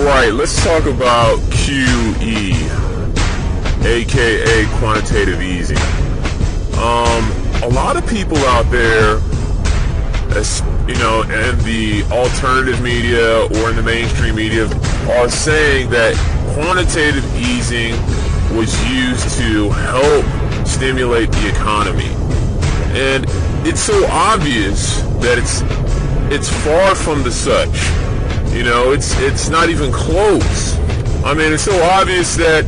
Alright, let's talk about QE, aka quantitative easing. A lot of people out there, in the alternative media or in the mainstream media, are saying that quantitative easing was used to help stimulate the economy. And it's so obvious that it's far from the such. It's not even close. I mean, it's so obvious that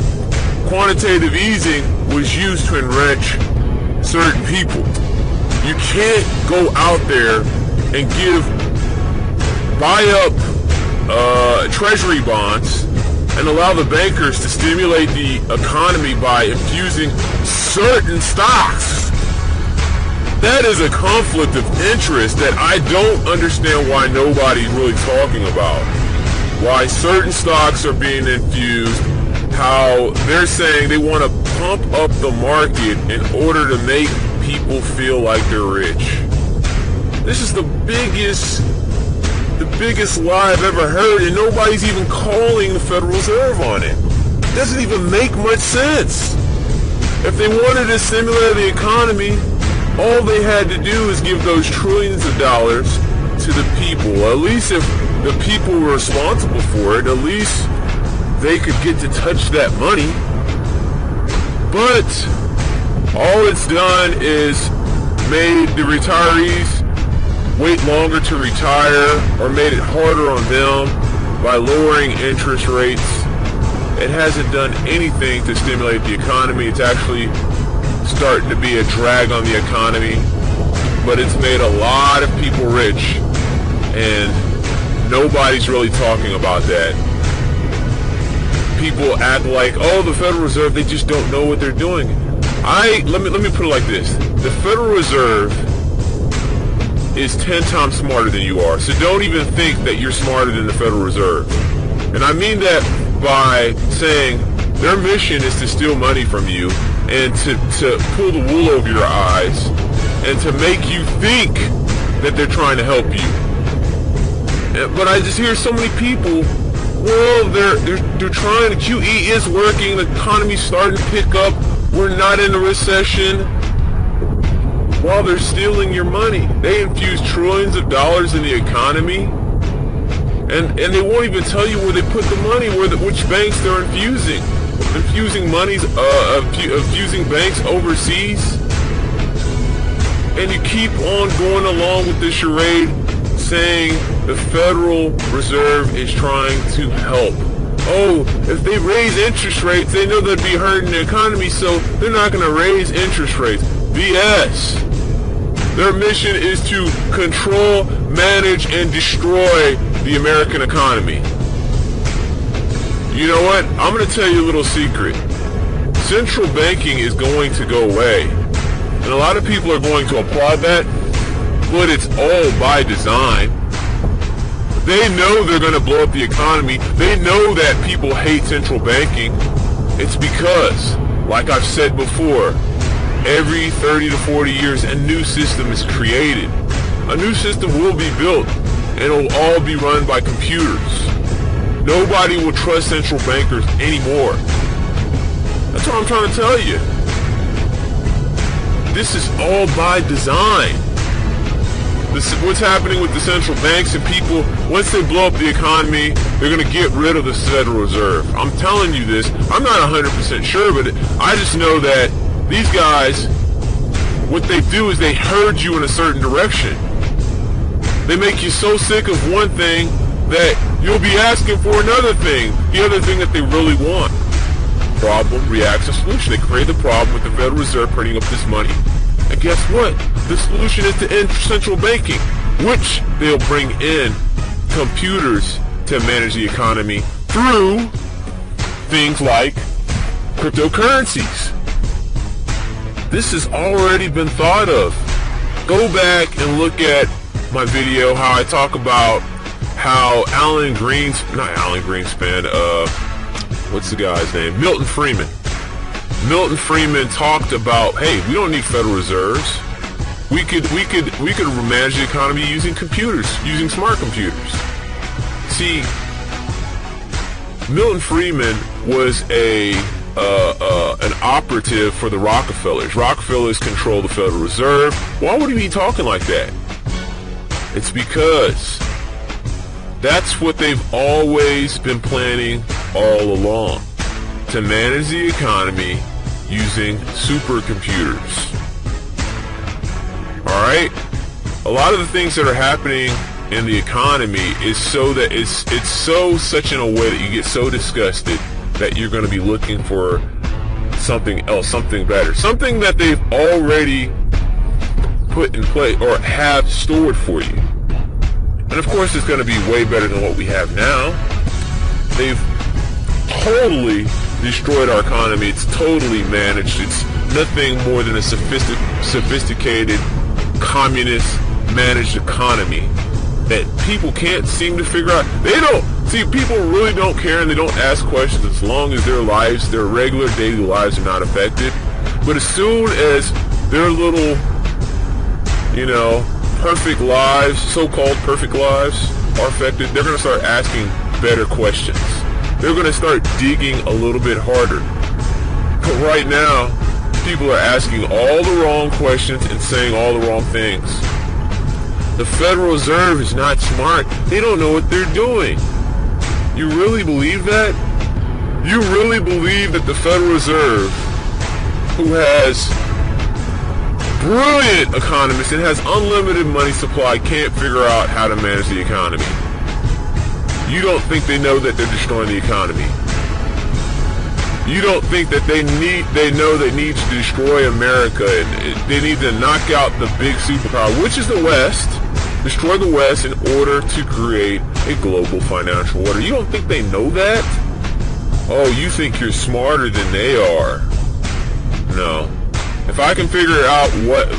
quantitative easing was used to enrich certain people. You can't go out there and buy up treasury bonds and allow the bankers to stimulate the economy by infusing certain stocks. That is a conflict of interest that I don't understand why nobody's really talking about. Why certain stocks are being infused, how they're saying they want to pump up the market in order to make people feel like they're rich. This is the biggest lie I've ever heard, and nobody's even calling the Federal Reserve on it. It doesn't even make much sense. If they wanted to stimulate the economy, all they had to do is give those trillions of dollars to the people. At least if the people were responsible for it, at least they could get to touch that money. But all it's done is made the retirees wait longer to retire, or made it harder on them by lowering interest rates. It hasn't done anything to stimulate the economy. It's actually starting to be a drag on the economy, but it's made a lot of people rich, and nobody's really talking about that. People act like, oh, the Federal Reserve, they just don't know what they're doing. Let me put it like this. The Federal Reserve is 10 times smarter than you are, so don't even think that you're smarter than the Federal Reserve. And I mean that by saying their mission is to steal money from you and to pull the wool over your eyes and to make you think that they're trying to help you. But I just hear so many people, well, they're trying, QE is working, the economy's starting to pick up, we're not in a recession, while they're stealing your money. They infuse trillions of dollars in the economy, and they won't even tell you where they put the money, which banks they're infusing monies, infusing banks overseas. And you keep on going along with this charade saying the Federal Reserve is trying to help. Oh, if they raise interest rates, they know they'd be hurting the economy, so they're not going to raise interest rates. BS. Their mission is to control, manage, and destroy the American economy. You know what? I'm going to tell you a little secret. Central banking is going to go away. And a lot of people are going to applaud that, but it's all by design. They know they're going to blow up the economy. They know that people hate central banking. It's because, like I've said before, every 30 to 40 years, a new system is created. A new system will be built, and it will all be run by computers. Nobody will trust central bankers anymore. That's what I'm trying to tell you. This is all by design. What's happening with the central banks and people, once they blow up the economy, they're going to get rid of the Federal Reserve. I'm telling you this. I'm not 100% sure, but I just know that these guys, what they do is they herd you in a certain direction. They make you so sick of one thing that you'll be asking for another thing, the other thing that they really want. Problem, reaction, solution. They create the problem with the Federal Reserve printing up this money. And guess what? The solution is to end central banking, which they'll bring in computers to manage the economy through things like cryptocurrencies. This has already been thought of. Go back and look at my video how I talk about how what's the guy's name? Milton Friedman. Milton Friedman talked about, hey, we don't need Federal Reserves. We could manage the economy using computers, using smart computers. See, Milton Friedman was an operative for the Rockefellers. Rockefellers control the Federal Reserve. Why would he be talking like that? It's because that's what they've always been planning all along, to manage the economy using supercomputers. All right? A lot of the things that are happening in the economy is so that it's so such in a way that you get so disgusted that you're going to be looking for something else, something better, something that they've already put in place or have stored for you. And of course it's going to be way better than what we have now. They've totally destroyed our economy. It's totally managed. It's nothing more than a sophisticated communist managed economy that people can't seem to figure out. They don't see, people really don't care and they don't ask questions as long as their lives, their regular daily lives, are not affected. But as soon as their little, perfect lives, so-called perfect lives, are affected, they're going to start asking better questions. They're going to start digging a little bit harder. But right now, people are asking all the wrong questions and saying all the wrong things. The Federal Reserve is not smart. They don't know what they're doing. You really believe that? You really believe that the Federal Reserve, who has brilliant economists and has unlimited money supply, can't figure out how to manage the economy? You don't think they know that they're destroying the economy? You don't think that they know they need to destroy America and they need to knock out the big superpower, which is the West, destroy the West in order to create a global financial order? You don't think they know that? Oh, you think you're smarter than they are. No. If I can figure out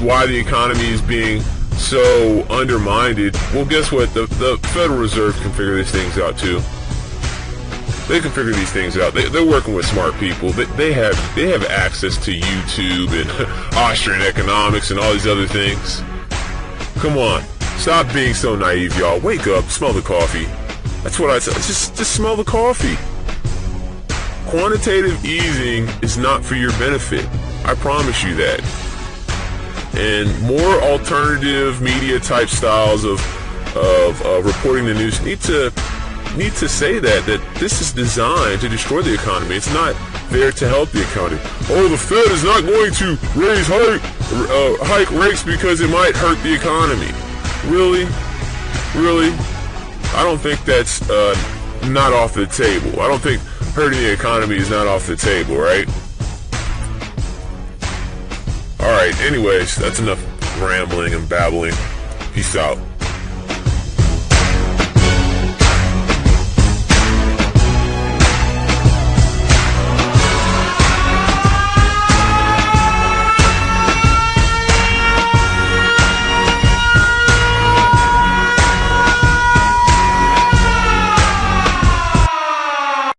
why the economy is being so undermined, well, guess what? The Federal Reserve can figure these things out too. They can figure these things out. They're working with smart people. They have access to YouTube and Austrian economics and all these other things. Come on, stop being so naive, y'all. Wake up, smell the coffee. That's what I said. Just smell the coffee. Quantitative easing is not for your benefit. I promise you that. And more alternative media type styles of reporting the news need to say that this is designed to destroy the economy. It's not there to help the economy. Oh, the Fed is not going to hike rates because it might hurt the economy. Really? I don't think that's not off the table. I don't think hurting the economy is not off the table, right? Alright, anyways, that's enough rambling and babbling. Peace out.